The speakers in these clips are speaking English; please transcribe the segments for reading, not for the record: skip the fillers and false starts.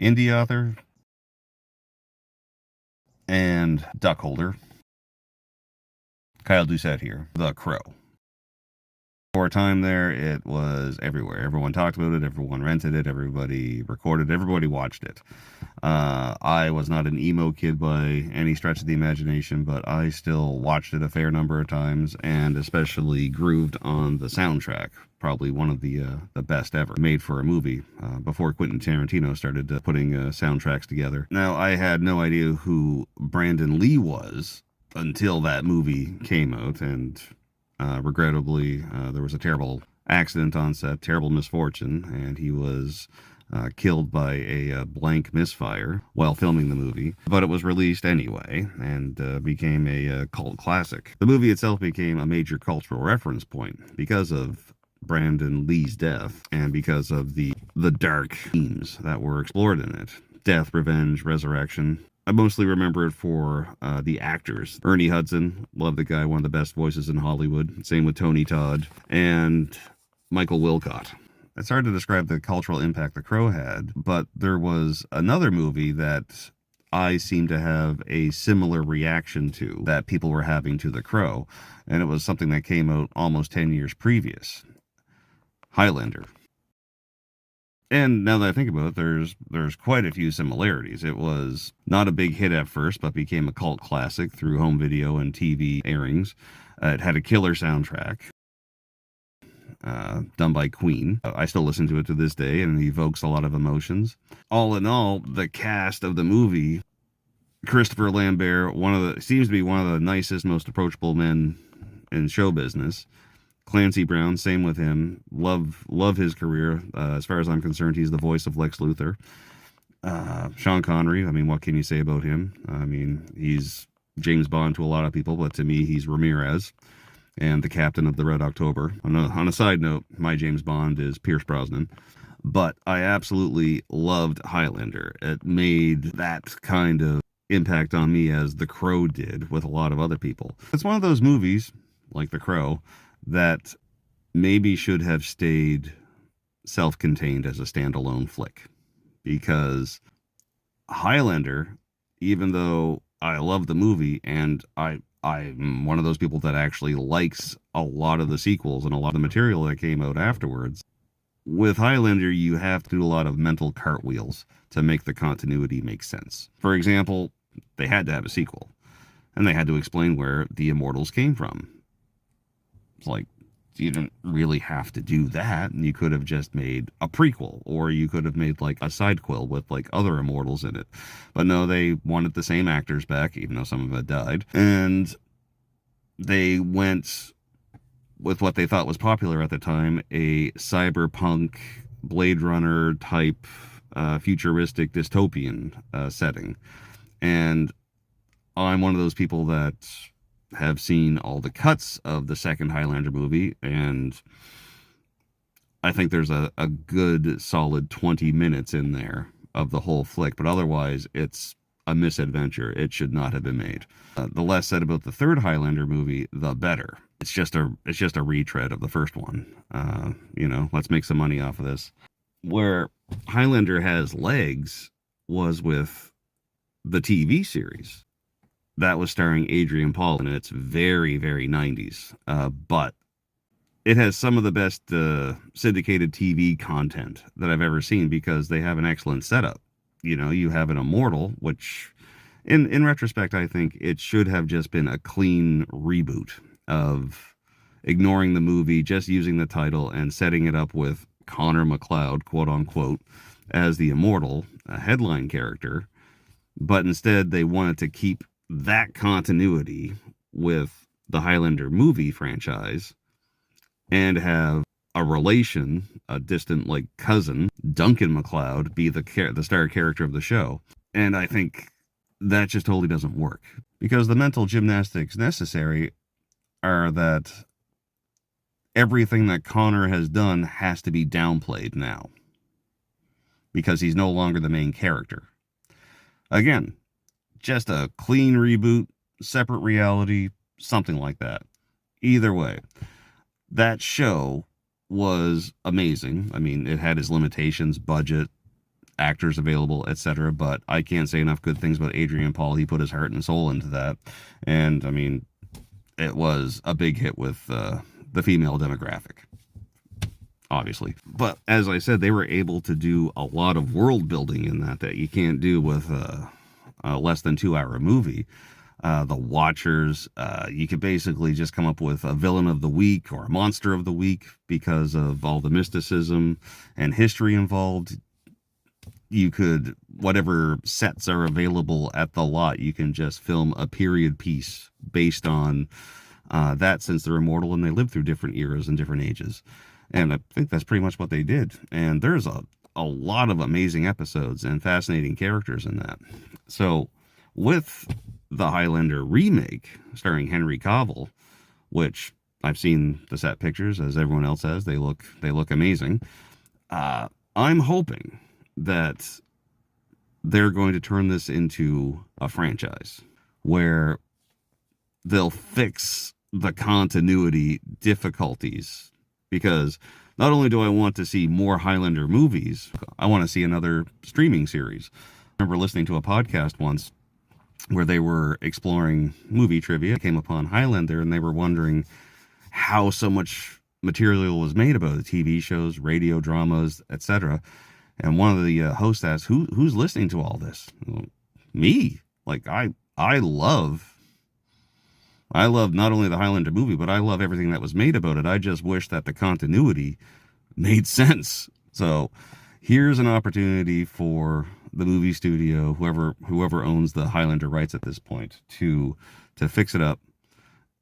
indie author and duck holder. Kyle Doucette here. The Crow. For a time there, it was everywhere. Everyone talked about it. Everyone rented it. Everybody recorded. Everybody watched it. I was not an emo kid by any stretch of the imagination, but I still watched it a fair number of times, and especially grooved on the soundtrack. Probably one of the best ever made for a movie. Before Quentin Tarantino started putting soundtracks together. Now, I had no idea who Brandon Lee was until that movie came out, and regrettably, there was a terrible accident on set, terrible misfortune, and he was killed by a blank misfire while filming the movie. But it was released anyway and became a cult classic. The movie itself became a major cultural reference point because of Brandon Lee's death and because of the dark themes that were explored in it. Death, revenge, resurrection. I mostly remember it for the actors. Ernie Hudson, love the guy, one of the best voices in Hollywood. Same with Tony Todd. And Michael Wilcott. It's hard to describe the cultural impact The Crow had, but there was another movie that I seem to have a similar reaction to that people were having to The Crow, and it was something that came out almost 10 years previous. Highlander. And now that I think about it, there's quite a few similarities. It was not a big hit at first, but became a cult classic through home video and TV airings. It had a killer soundtrack done by Queen. I still listen to it to this day, and it evokes a lot of emotions. All in all, the cast of the movie, Christopher Lambert, seems to be one of the nicest, most approachable men in show business. Clancy Brown, same with him. Love his career. As far as I'm concerned, he's the voice of Lex Luthor. Sean Connery, I mean, what can you say about him? I mean, he's James Bond to a lot of people, but to me, he's Ramirez and the captain of the Red October. On a side note, my James Bond is Pierce Brosnan. But I absolutely loved Highlander. It made that kind of impact on me as The Crow did with a lot of other people. It's one of those movies, like The Crow, that maybe should have stayed self-contained as a standalone flick. Because Highlander, even though I love the movie and I'm one of those people that actually likes a lot of the sequels and a lot of the material that came out afterwards, with Highlander, you have to do a lot of mental cartwheels to make the continuity make sense. For example, they had to have a sequel, and they had to explain where the Immortals came from. It's like, you didn't really have to do that. You could have just made a prequel, or you could have made like a sidequel with like other Immortals in it. But no, they wanted the same actors back, even though some of them had died. And they went with what they thought was popular at the time, a cyberpunk Blade Runner type futuristic dystopian setting. And I'm one of those people that have seen all the cuts of the second Highlander movie, and I think there's a good solid 20 minutes in there of the whole flick, but otherwise it's a misadventure. It should not have been made. The less said about the third Highlander movie, the better. It's just a retread of the first one. Let's make some money off of this. Where Highlander has legs was with the TV series. That was starring Adrian Paul, and it's very, very 90s. But it has some of the best syndicated TV content that I've ever seen because they have an excellent setup. You have an Immortal, which, in retrospect, I think it should have just been a clean reboot of ignoring the movie, just using the title and setting it up with Connor MacLeod, quote unquote, as the Immortal, a headline character. But instead, they wanted to keep that continuity with the Highlander movie franchise and have a relation, a distant like cousin, Duncan MacLeod, be the star character of the show. And I think that just totally doesn't work because the mental gymnastics necessary are that everything that Connor has done has to be downplayed now because he's no longer the main character. Again, just a clean reboot, separate reality, something like that. Either way, that show was amazing. I mean, it had its limitations, budget, actors available, etc. But I can't say enough good things about Adrian Paul. He put his heart and soul into that, and I mean, it was a big hit with the female demographic, obviously. But as I said, they were able to do a lot of world building in that you can't do with a less than 2 hour movie. The Watchers, you could basically just come up with a villain of the week or a monster of the week because of all the mysticism and history involved. You could, whatever sets are available at the lot, you can just film a period piece based on that, since they're immortal and they live through different eras and different ages. And I think that's pretty much what they did. And there's a lot of amazing episodes and fascinating characters in that. So with the Highlander remake starring Henry Cavill, which I've seen the set pictures, as everyone else has, they look amazing. I'm hoping that they're going to turn this into a franchise where they'll fix the continuity difficulties, because not only do I want to see more Highlander movies, I want to see another streaming series. I remember listening to a podcast once where they were exploring movie trivia, came upon Highlander, and they were wondering how so much material was made about it, TV shows, radio dramas, etc. And one of the hosts asked, "Who's listening to all this?" Me. Like I love not only the Highlander movie, but I love everything that was made about it. I just wish that the continuity made sense. So here's an opportunity for the movie studio, whoever owns the Highlander rights at this point, to fix it up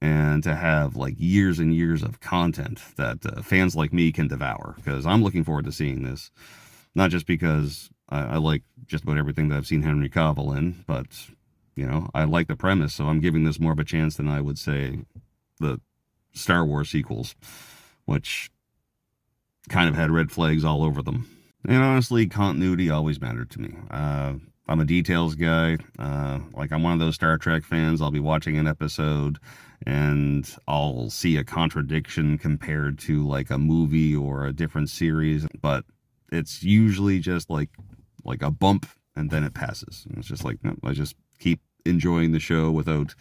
and to have like years and years of content that fans like me can devour. Because I'm looking forward to seeing this, not just because I like just about everything that I've seen Henry Cavill in, but I like the premise, so I'm giving this more of a chance than I would say the Star Wars sequels, which kind of had red flags all over them. And honestly, continuity always mattered to me. I'm a details guy. Like, I'm one of those Star Trek fans. I'll be watching an episode and I'll see a contradiction compared to like a movie or a different series, but it's usually just like a bump and then it passes. And it's just like, no, I just keep enjoying the show without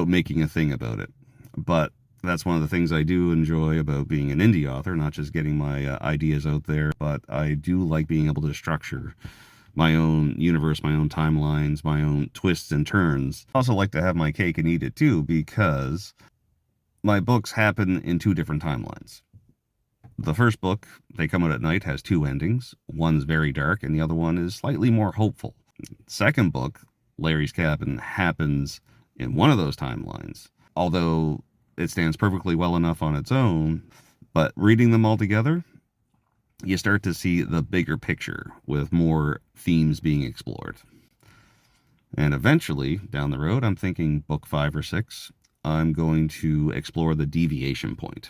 making a thing about it. But that's one of the things I do enjoy about being an indie author, not just getting my ideas out there, but I do like being able to structure my own universe, my own timelines, my own twists and turns. I also like to have my cake and eat it too, because my books happen in 2 different timelines. The first book, They Come Out at Night, has 2 endings. One's very dark and the other one is slightly more hopeful. Second book, Larry's Cabin, happens in one of those timelines, although it stands perfectly well enough on its own. But reading them all together, you start to see the bigger picture with more themes being explored. And eventually, down the road, I'm thinking book 5 or 6, I'm going to explore the deviation point.